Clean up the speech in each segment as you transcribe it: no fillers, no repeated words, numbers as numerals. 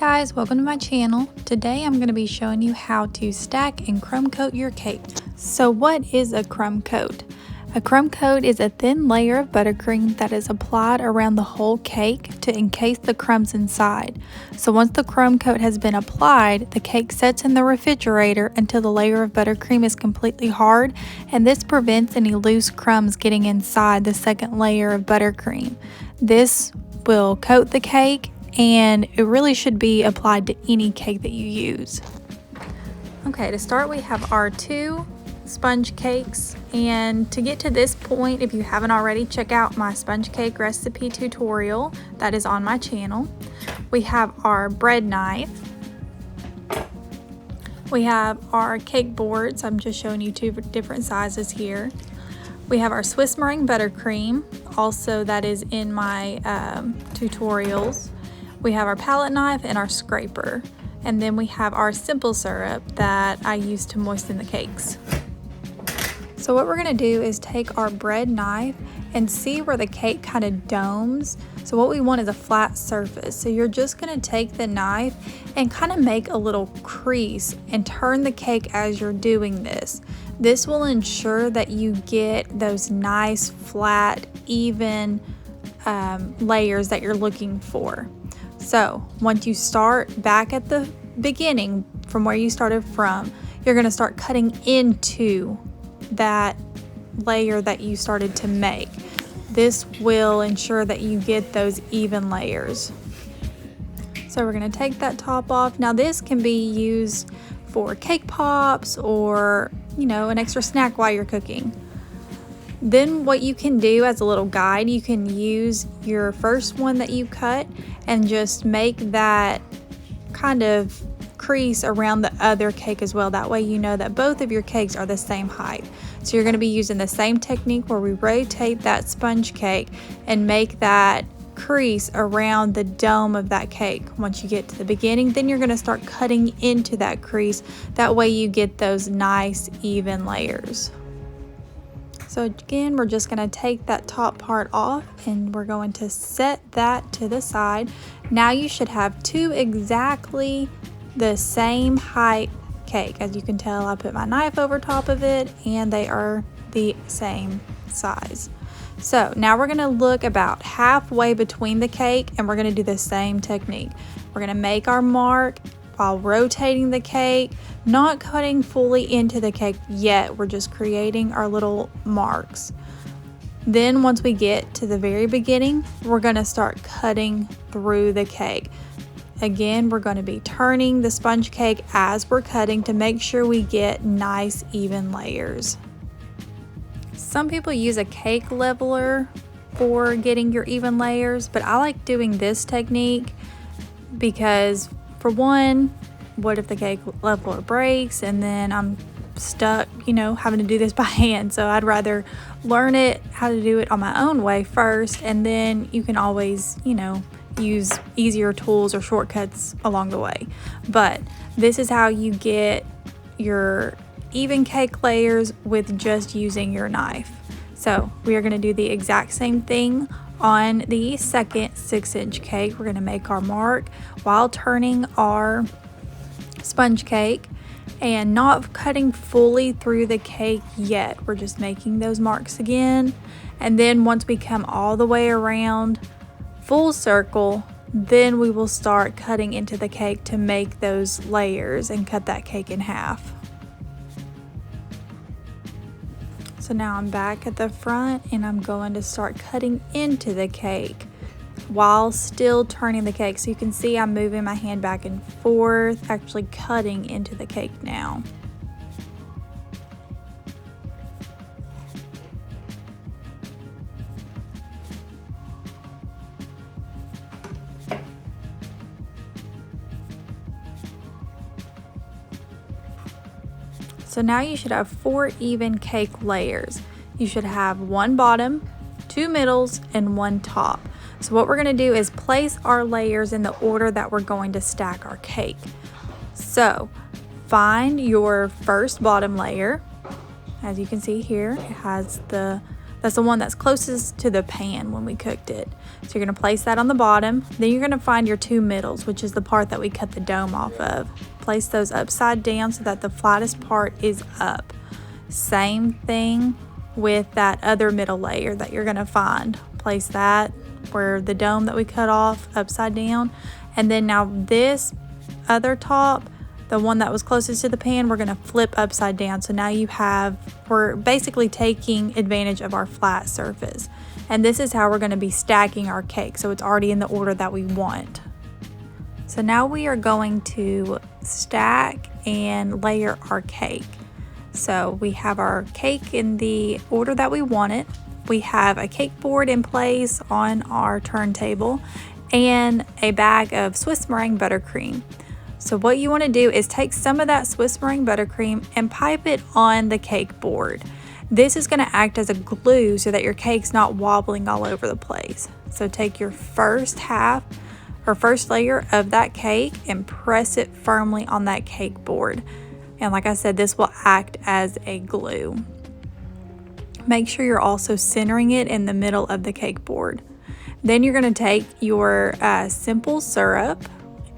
guys, welcome to my channel. Today I'm going to be showing you how to stack and crumb coat your cake. So what is a crumb coat? A crumb coat is a thin layer of buttercream that is applied around the whole cake to encase the crumbs inside. So once the crumb coat has been applied, the cake sets in the refrigerator until the layer of buttercream is completely hard, and this prevents any loose crumbs getting inside the second layer of buttercream. This will coat the cake, and it really should be applied to any cake that you use. Okay, to start we have our two sponge cakes, and to get to this point, if you haven't already, check out my sponge cake recipe tutorial that is on my channel. We have our bread knife. We have our cake boards. I'm just showing you two different sizes here. We have our Swiss meringue buttercream, also that is in my tutorials. We have our palette knife and our scraper, and then we have our simple syrup that I use to moisten the cakes. So what we're going to do is take our bread knife and see where the cake kind of domes. So what we want is a flat surface. So you're just going to take the knife and kind of make a little crease and turn the cake as you're doing this. This will ensure that you get those nice, flat, even layers that you're looking for. So once you start back at the beginning from where you started from, you're going to start cutting into that layer that you started to make. This will ensure that you get those even layers. So we're going to take that top off. Now this can be used for cake pops or, you know, an extra snack while you're cooking. Then what you can do as a little guide, you can use your first one that you cut and just make that kind of crease around the other cake as well. That way you know that both of your cakes are the same height. So you're going to be using the same technique where we rotate that sponge cake and make that crease around the dome of that cake. Once you get to the beginning, then you're going to start cutting into that crease. That way you get those nice even layers. So again, we're just going to take that top part off and we're going to set that to the side. Now you should have two exactly the same height cake. As you can tell, I put my knife over top of it and they are the same size. So now we're going to look about halfway between the cake and we're going to do the same technique. We're going to make our mark while rotating the cake, not cutting fully into the cake yet. We're just creating our little marks. Then once we get to the very beginning, we're going to start cutting through the cake. Again, we're going to be turning the sponge cake as we're cutting to make sure we get nice even layers. Some people use a cake leveler for getting your even layers, but I like doing this technique because, for one, what if the cake leveler breaks and then I'm stuck, you know, having to do this by hand? So I'd rather learn it, how to do it on my own way first, and then you can always, you know, use easier tools or shortcuts along the way. But this is how you get your even cake layers with just using your knife. So we are going to do the exact same thing on the second 6-inch cake. We're going to make our mark while turning our sponge cake and not cutting fully through the cake yet. We're just making those marks again, and then once we come all the way around full circle, then we will start cutting into the cake to make those layers and cut that cake in half. So now I'm back at the front and I'm going to start cutting into the cake while still turning the cake. So you can see I'm moving my hand back and forth, actually cutting into the cake now. So now you should have 4 even cake layers. You should have 1 bottom, 2 middles, and 1 top. So what we're going to do is place our layers in the order that we're going to stack our cake. So find your first bottom layer. As you can see here, it has the That's the one that's closest to the pan when we cooked it. So you're gonna place that on the bottom. Then you're gonna find your two middles, which is the part that we cut the dome off of. Place those upside down so that the flattest part is up. Same thing with that other middle layer that you're gonna find. Place that where the dome that we cut off upside down. And then now this other top, the one that was closest to the pan, we're gonna flip upside down. So now we're basically taking advantage of our flat surface. And this is how we're gonna be stacking our cake. So it's already in the order that we want. So now we are going to stack and layer our cake. So we have our cake in the order that we want it. We have a cake board in place on our turntable and a bag of Swiss meringue buttercream. So what you want to do is take some of that Swiss meringue buttercream and pipe it on the cake board. This is going to act as a glue so that your cake's not wobbling all over the place. So take your first layer of that cake and press it firmly on that cake board. And like I said, this will act as a glue. Make sure you're also centering it in the middle of the cake board. Then you're going to take your simple syrup,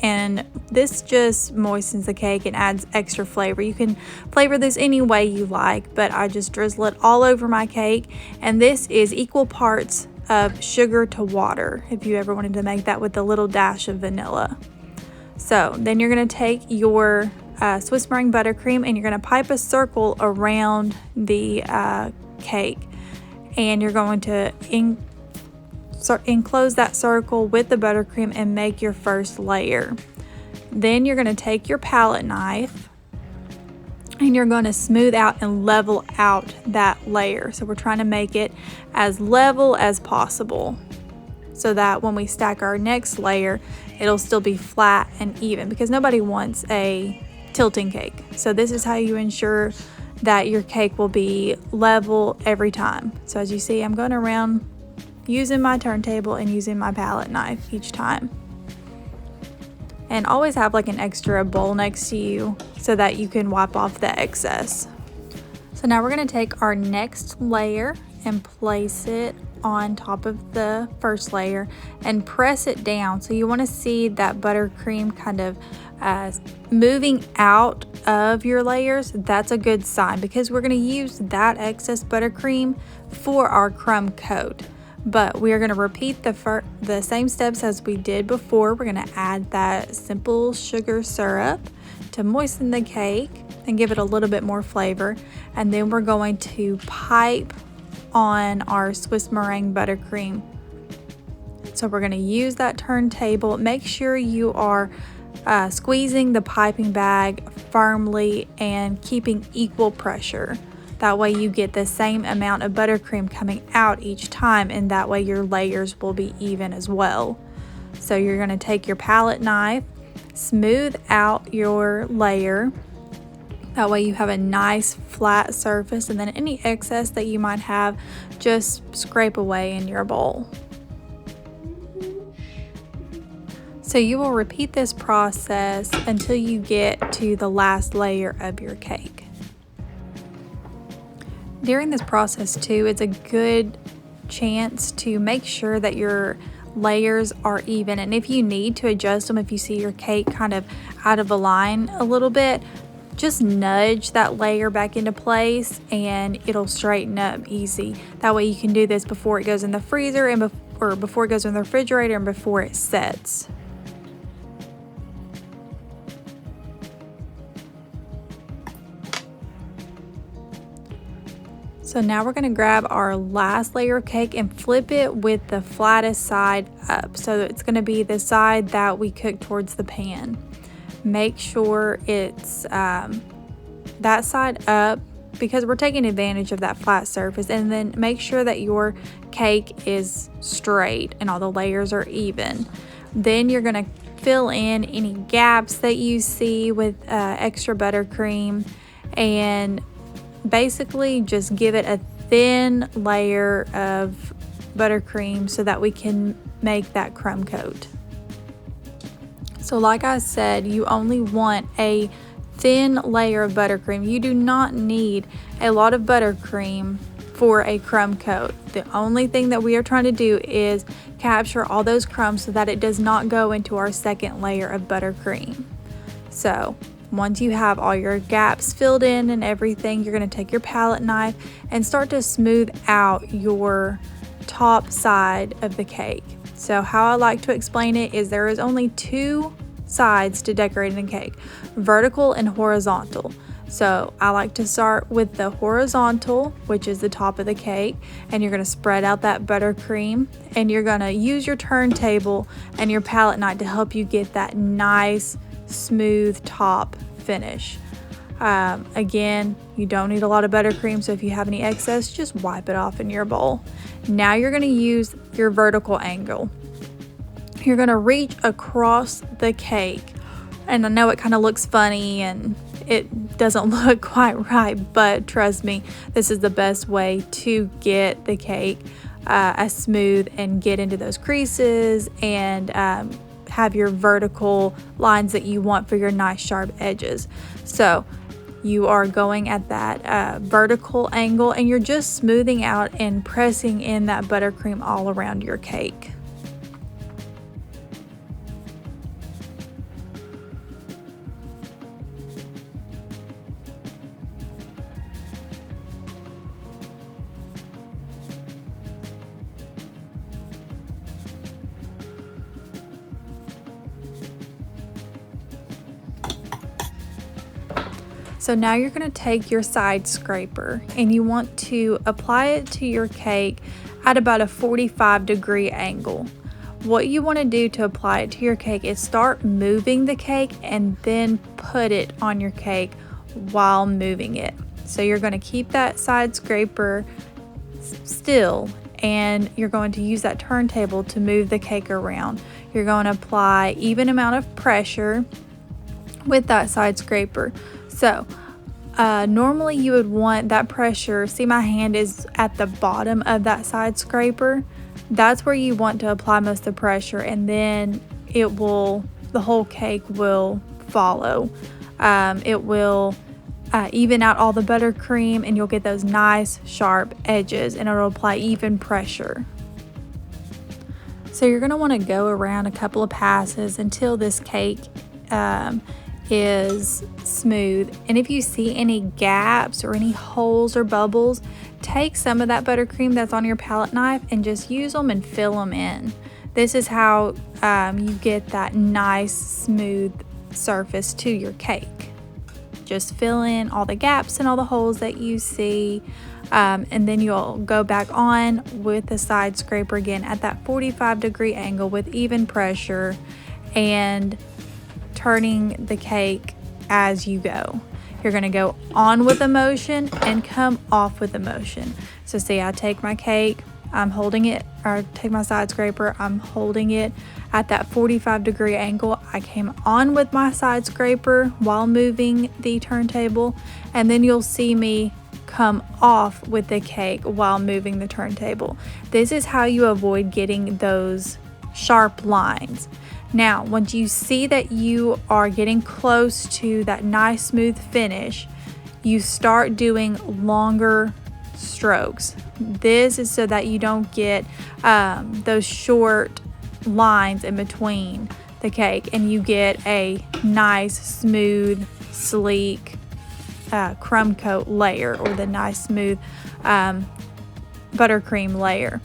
and this just moistens the cake and adds extra flavor. You can flavor this any way you like, but I just drizzle it all over my cake. And this is equal parts of sugar to water, if you ever wanted to make that, with a little dash of vanilla. So then you're going to take your Swiss meringue buttercream and you're going to pipe a circle around the cake, and you're going to enclose that circle with the buttercream and make your first layer. Then you're going to take your palette knife and you're going to smooth out and level out that layer. So we're trying to make it as level as possible so that when we stack our next layer, it'll still be flat and even, because nobody wants a tilting cake. So this is how you ensure that your cake will be level every time. So as you see, I'm going around using my turntable and using my palette knife each time. And always have like an extra bowl next to you so that you can wipe off the excess. So now we're going to take our next layer and place it on top of the first layer and press it down. So you want to see that buttercream kind of moving out of your layers. That's a good sign, because we're going to use that excess buttercream for our crumb coat. But we are going to repeat the same steps as we did before. We're going to add that simple sugar syrup to moisten the cake and give it a little bit more flavor. And then we're going to pipe on our Swiss meringue buttercream. So we're going to use that turntable. Make sure you are squeezing the piping bag firmly and keeping equal pressure. That way you get the same amount of buttercream coming out each time, and that way your layers will be even as well. So you're going to take your palette knife, smooth out your layer. That way you have a nice flat surface, and then any excess that you might have, just scrape away in your bowl. So you will repeat this process until you get to the last layer of your cake. During this process too, it's a good chance to make sure that your layers are even, and if you need to adjust them, if you see your cake kind of out of line a little bit, just nudge that layer back into place and it'll straighten up easy. That way you can do this before it goes in the freezer and before it goes in the refrigerator and before it sets. So now we're going to grab our last layer of cake and flip it with the flattest side up. So it's going to be the side that we cook towards the pan. Make sure it's that side up, because we're taking advantage of that flat surface. And then make sure that your cake is straight and all the layers are even. Then you're going to fill in any gaps that you see with extra buttercream, and basically just give it a thin layer of buttercream so that we can make that crumb coat. So like I said, you only want a thin layer of buttercream. You do not need a lot of buttercream for a crumb coat. The only thing that we are trying to do is capture all those crumbs so that it does not go into our second layer of buttercream. So once you have all your gaps filled in and everything, you're going to take your palette knife and start to smooth out your top side of the cake. So how I like to explain it is there is only two sides to decorating a cake, vertical and horizontal. So I like to start with the horizontal, which is the top of the cake, and you're going to spread out that buttercream, and you're going to use your turntable and your palette knife to help you get that nice smooth top finish. Again, you don't need a lot of buttercream, so if you have any excess, just wipe it off in your bowl. Now you're going to use your vertical angle. You're going to reach across the cake, and I know it kind of looks funny and it doesn't look quite right, but trust me, this is the best way to get the cake as smooth and get into those creases and have your vertical lines that you want for your nice sharp edges. So you are going at that vertical angle, and you're just smoothing out and pressing in that buttercream all around your cake. So now you're going to take your side scraper and you want to apply it to your cake at about a 45-degree angle. What you want to do to apply it to your cake is start moving the cake and then put it on your cake while moving it. So you're going to keep that side scraper still, and you're going to use that turntable to move the cake around. You're going to apply even amount of pressure with that side scraper. So normally you would want that pressure, see my hand is at the bottom of that side scraper, that's where you want to apply most of the pressure, and then the whole cake will follow. It will even out all the buttercream, and you'll get those nice sharp edges, and it'll apply even pressure. So you're going to want to go around a couple of passes until this cake is smooth. And if you see any gaps or any holes or bubbles, take some of that buttercream that's on your palette knife and just use them and fill them in. This is how you get that nice smooth surface to your cake. Just fill in all the gaps and all the holes that you see, and then you'll go back on with the side scraper again at that 45-degree angle with even pressure, and turning the cake as you go. You're going to go on with the motion and come off with the motion. So see, I take my cake, I'm holding it, or take my side scraper, I'm holding it at that 45-degree angle. I came on with my side scraper while moving the turntable, and then you'll see me come off with the cake while moving the turntable. This is how you avoid getting those sharp lines. Now, once you see that you are getting close to that nice smooth finish, you start doing longer strokes. This is so that you don't get those short lines in between the cake, and you get a nice, smooth, sleek crumb coat layer, or the nice, smooth buttercream layer.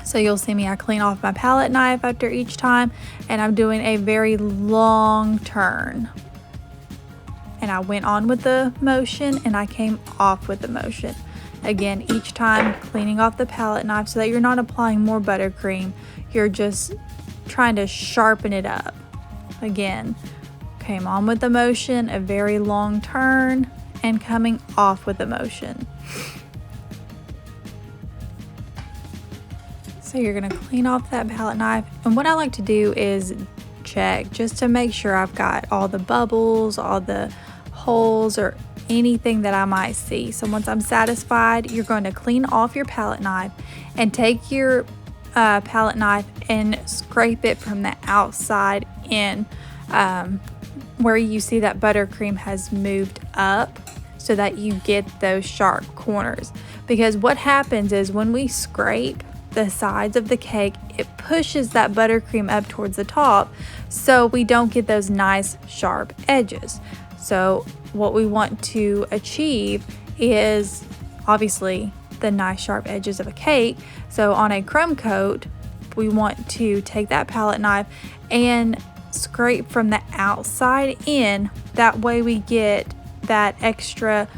So you'll see me, I clean off my palette knife after each time, and I'm doing a very long turn. And I went on with the motion and I came off with the motion. Again, each time cleaning off the palette knife so that you're not applying more buttercream, you're just trying to sharpen it up. Again, came on with the motion, a very long turn, and coming off with the motion. So you're going to clean off that palette knife, and what I like to do is check just to make sure I've got all the bubbles, all the holes, or anything that I might see. So once I'm satisfied, you're going to clean off your palette knife and take your palette knife and scrape it from the outside in, where you see that buttercream has moved up, so that you get those sharp corners. because what happens is when we scrape the sides of the cake, it pushes that buttercream up towards the top, so we don't get those nice sharp edges. So what we want to achieve is obviously the nice sharp edges of a cake. So on a crumb coat, we want to take that palette knife and scrape from the outside in. That way we get that extra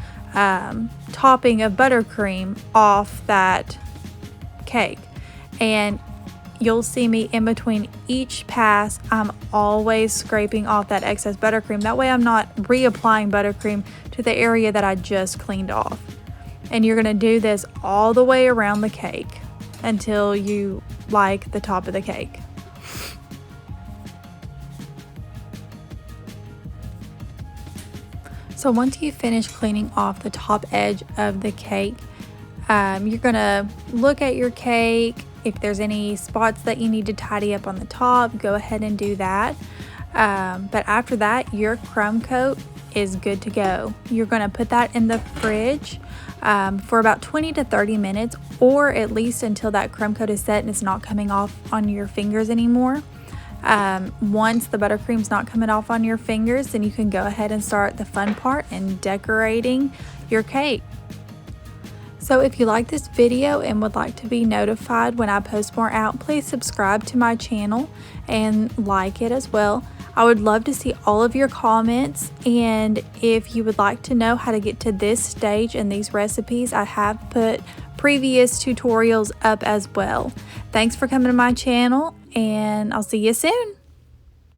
topping of buttercream off that cake. And you'll see me in between each pass, I'm always scraping off that excess buttercream. That way I'm not reapplying buttercream to the area that I just cleaned off. And you're going to do this all the way around the cake until you like the top of the cake. So once you finish cleaning off the top edge of the cake, you're going to look at your cake. If there's any spots that you need to tidy up on the top, go ahead and do that. But after that, your crumb coat is good to go. You're going to put that in the fridge for about 20 to 30 minutes, or at least until that crumb coat is set and it's not coming off on your fingers anymore. Once the buttercream's not coming off on your fingers, then you can go ahead and start the fun part and decorating your cake. So if you like this video and would like to be notified when I post more out, please subscribe to my channel and like it as well. I would love to see all of your comments, and if you would like to know how to get to this stage in these recipes, I have put previous tutorials up as well. Thanks for coming to my channel, and I'll see you soon.